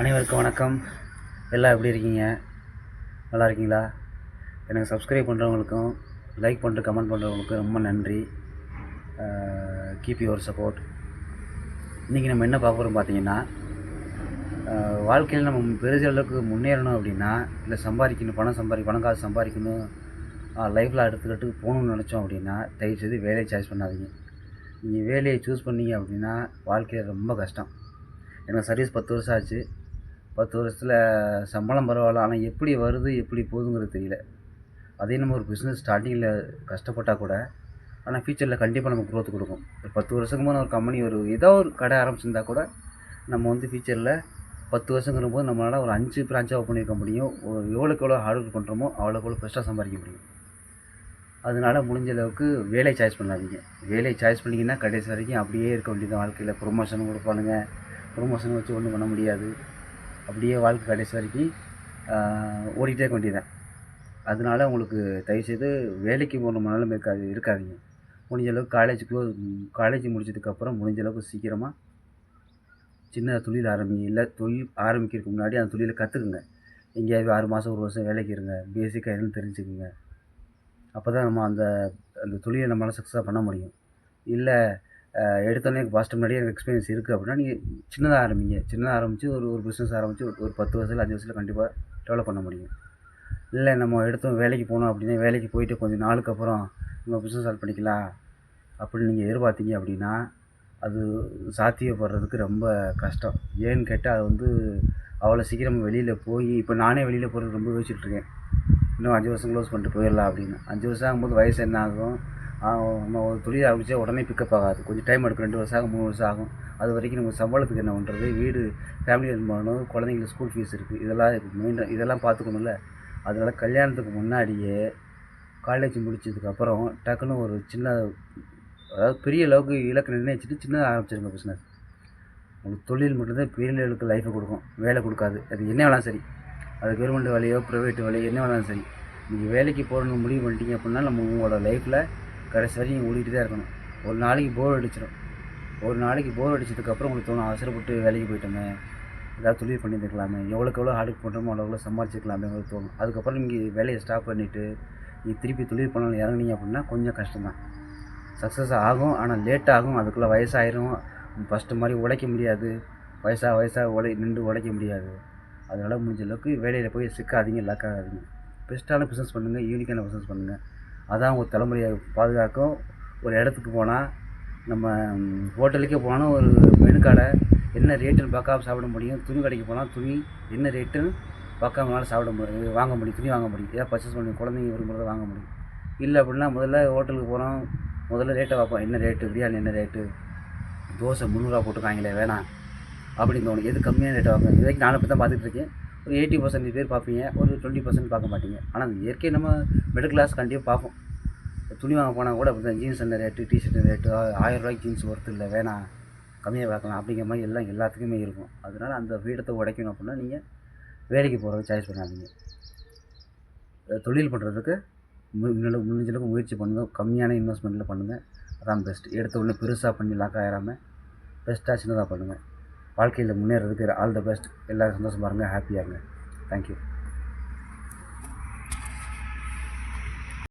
அனைவருக்கும் வணக்கம். எல்லாம் எப்படி இருக்கீங்க? நல்லா இருக்கீங்களா? எனக்கு சப்ஸ்கிரைப் பண்ணுறவங்களுக்கும் லைக் பண்ணிட்டு கமெண்ட் பண்ணுறவங்களுக்கும் ரொம்ப நன்றி. Keep your support. இன்றைக்கி நம்ம என்ன பார்க்க போகிறோம் பார்த்தீங்கன்னா, வாழ்க்கையில் நம்ம பெரிய அளவுக்கு முன்னேறணும் அப்படின்னா, இல்லை சம்பாதிக்கணும், பணம் காசு சம்பாதிக்கணும், லைஃப்பில் அடுத்துக்கிட்டு போகணுன்னு நினச்சோம் அப்படின்னா, தயவுசெய்து வேலையை சாய்ஸ் பண்ணாதீங்க. நீங்கள் வேலையை சூஸ் பண்ணீங்க அப்படின்னா வாழ்க்கையில் ரொம்ப கஷ்டம். எனக்கு சர்வீஸ் 10 வருஷம் ஆச்சு. 10 வருஷத்தில் சம்பளம் பரவாயில்ல, ஆனால் எப்படி வருது எப்படி போகுதுங்கிறது தெரியல. அதே நம்ம ஒரு பிஸ்னஸ் ஸ்டார்டிங்கில் கஷ்டப்பட்டால் கூட, ஆனால் ஃப்யூச்சரில் கண்டிப்பாக நமக்கு க்ரோத் கொடுக்கும். ஒரு 10 வருஷத்துக்கு முன்னாடி ஒரு கம்பெனி ஏதோ ஒரு கடை ஆரம்பிச்சிருந்தா கூட நம்ம ஃப்யூச்சரில் 10 வருஷங்கிற போது நம்மளால் ஒரு 5 பிரான்ச்சாக ஓப்பன் பண்ணியிருக்க முடியும். எவ்வளோக்கு எவ்வளோ ஹார்ட் ஒர்க் பண்ணுறோமோ அவ்வளோக்கு எவ்வளோ பெஸ்ட்டாக சம்பாதிக்க முடியும். அதனால் முடிஞ்ச அளவுக்கு வேலையை சாய்ஸ் பண்ணாதீங்க. வேலையை சாய்ஸ் பண்ணிங்கன்னா கடைசி வரைக்கும் அப்படியே இருக்க வேண்டியது. வாழ்க்கையில் ப்ரொமோஷன் கொடுப்பானுங்க, ப்ரொமோஷன் வச்சு ஒன்றும் பண்ண முடியாது. அப்படியே வாழ்க்கை கடைசி வரைக்கும் ஓடிக்கிட்டே இருக்க வேண்டியதான். அதனால உங்களுக்கு தயவுசெய்து வேலைக்கு போகிற நிலைமை இருக்காதீங்க. முடிஞ்ச அளவுக்கு காலேஜ் முடிச்சதுக்கப்புறம் முடிஞ்ச அளவுக்கு சீக்கிரமாக சின்ன தொழில் ஆரம்பிங்க. இல்லை தொழில் ஆரம்பிக்கிறதுக்கு முன்னாடி அந்த தொழிலை கற்றுக்குங்க. எங்கேயாவது 6 மாதம் 1 வருஷம் வேலைக்கு இருங்க. பேசிக்காக என்னன்னு தெரிஞ்சுக்குங்க. அப்போ தான் நம்ம அந்த தொழிலை நம்மளால் சக்ஸஸாக பண்ண முடியும். இல்லை எடுத்தோடனே ஃபஸ்ட்டு முன்னாடியே எனக்கு எக்ஸ்பீரியன்ஸ் இருக்குது அப்படின்னா நீங்கள் சின்னதாக ஆரம்பிங்க. சின்னதாக ஆரம்பித்து ஒரு பிஸ்னஸ் ஆரம்பித்து ஒரு 10 வருஷத்தில் 5 வருஷத்தில் கண்டிப்பாக டெவலப் பண்ண முடியும். இல்லை நம்ம எடுத்தோம் வேலைக்கு போனோம் அப்படின்னா, வேலைக்கு போயிட்டு கொஞ்சம் நாளுக்கு அப்புறம் நம்ம பிஸ்னஸ் ஸ்டார்ட் பண்ணிக்கலாம் அப்படின்னு நீங்கள் எதிர்பார்த்தீங்க அப்படின்னா, அது சாத்தியப்படுறதுக்கு ரொம்ப கஷ்டம். ஏன்னு கேட்டால் அது அவ்வளோ சீக்கிரம் வெளியில் போய் இப்போ நானே வெளியில் போகிறதுக்கு ரொம்ப யோசிச்சுட்ருக்கேன். இன்னும் 5 வருஷம் க்ளோஸ் பண்ணிட்டு போயிடலாம் அப்படின்னு. 5 வருஷம் ஆகும்போது வயசு என்ன ஆகும்? நம்ம ஒரு தொழில் ஆரம்பித்தா உடனே பிக்கப் ஆகாது. கொஞ்சம் டைம் எடுக்கும். 2 வருஷம் ஆகும், 3 வருஷம் ஆகும். அது வரைக்கும் நம்ம சம்பளத்துக்கு என்ன பண்ணுறது? வீடு ஃபேமிலி ரன் பண்ணணும், குழந்தைங்களுக்கு ஸ்கூல் ஃபீஸ் இருக்குது, இதெல்லாம் பார்த்துக்கணும்ல. அதனால் கல்யாணத்துக்கு முன்னாடியே காலேஜ் முடிச்சதுக்கப்புறம் டக்குன்னு ஒரு சின்ன, அதாவது பெரிய அளவுக்கு இலக்கு நிர்ணயிச்சுட்டு சின்னதாக ஆரம்பிச்சிருங்க பிஸ்னஸ். உங்களுக்கு தொழில் மட்டும்தான் பெரிய அளவுக்கு லைஃப்பை கொடுக்கும், வேலை கொடுக்காது. அது என்ன வேணாலும் சரி, அது கவர்மெண்ட் வேலையோ ப்ரைவேட் வேலையோ என்ன வேணாலும் சரி. நீங்கள் வேலைக்கு போகணுன்னு முடிவு பண்ணிட்டீங்க அப்படின்னா நம்ம உங்களோட லைஃப்பில் கடைசி வரைக்கும் நீங்கள் ஓடிட்டு தான் இருக்கணும். ஒரு நாளைக்கு போர் அடிச்சதுக்கப்புறம் உங்களுக்கு தோணும், அவசரப்பட்டு வேலைக்கு போயிட்டோமே, ஏதாவது தொழில் பண்ணியிருக்கலாமே, எவ்வளோக்கு எவ்வளோ ஹார்ட் ஒர்க் பண்ணுறோமோ அவ்வளோ சம்பாதிச்சிக்கலாமே உங்களுக்கு தோணும். அதுக்கப்புறம் நீங்கள் வேலையை ஸ்டாப் பண்ணிவிட்டு நீங்கள் திருப்பி தொழில் பண்ணணும் இறங்குனீங்க அப்படின்னா கொஞ்சம் கஷ்டம்தான். சக்ஸஸ் ஆகும், ஆனால் லேட் ஆகும். அதுக்குள்ளே வயசாயிரும். ஃபஸ்ட்டு மாதிரி உழைக்க முடியாது. வயசாக நின்று உழைக்க முடியாது. அதனால் முடிஞ்ச அளவுக்கு வேலையில் போய் சிக்காதீங்க, லாக் ஆகாதீங்க. பெஸ்ட்டான பிஸ்னஸ் பண்ணுங்கள், யூனிக்கான பிஸ்னஸ் பண்ணுங்கள். அதான் உங்கள் தலைமுறையை பாதுகாக்கும். ஒரு இடத்துக்கு போனால், நம்ம ஹோட்டலுக்கே போனால் ஒரு மெனு கடை என்ன ரேட்டுன்னு பார்க்காம சாப்பிட முடியும். துணி கடைக்கு போனால் துணி என்ன ரேட்டுன்னு பார்க்காம வாங்க முடியும். துணி வாங்க முடியும். ஏதாவது பர்ச்சேஸ் பண்ணி குழந்தைங்க விரும்புகிறத வாங்க முடியும். இல்லை அப்படின்னா முதல்ல ஹோட்டலுக்கு போகிறோம், முதல்ல ரேட்டை பார்ப்போம். என்ன ரேட்டு பிரியாணி, என்ன ரேட்டு தோசை 300 போட்டுருக்காங்களே வேணாம் அப்படின்னு தோணும். எது கம்மியான ரேட்டை வாங்க. இது வரைக்கும் நானும் அப்படி தான் பார்த்துட்டு இருக்கேன். ஒரு 80% பேர் பார்ப்பீங்க, ஒரு 20% பார்க்க மாட்டீங்க. ஆனால் அந்த இயற்கை நம்ம மிடில் கிளாஸ் கண்டிப்பாக பார்ப்போம். துணி வாங்க போனால் கூட அப்படி தான், ஜீன்ஸ் என்ன ரேட்டு, டிஷர்ட் ரேட்டு, 1000 ரூபாய்க்கு ஜீன்ஸ் ஒர்த்து இல்லை, வேணாம் கம்மியாக பார்க்கலாம் அப்படிங்கிற மாதிரி எல்லாத்துக்குமே இருக்கும். அதனால் அந்த ஃப்ரீடத்தை உடைக்கணும் அப்படின்னா நீங்கள் வேலைக்கு போகிறத சாய்ஸ் பண்ணாதீங்க. தொழில் பண்ணுறதுக்கு முடிஞ்சளவுக்கு முயற்சி பண்ணுங்கள். கம்மியான இன்வெஸ்ட்மெண்ட்டில் பண்ணுங்கள். அதான் பெஸ்ட். எடுத்த உடனே பெருசாக பண்ணி லாக் ஆகாமல் பெஸ்ட்டாக சின்னதாக பண்ணுங்கள். வாழ்க்கையில் முன்னேறதுக்கு ஆல் த பெஸ்ட். எல்லோரும் சந்தோஷமாக இருங்க, ஹாப்பியாக இருங்க. தேங்க்யூ.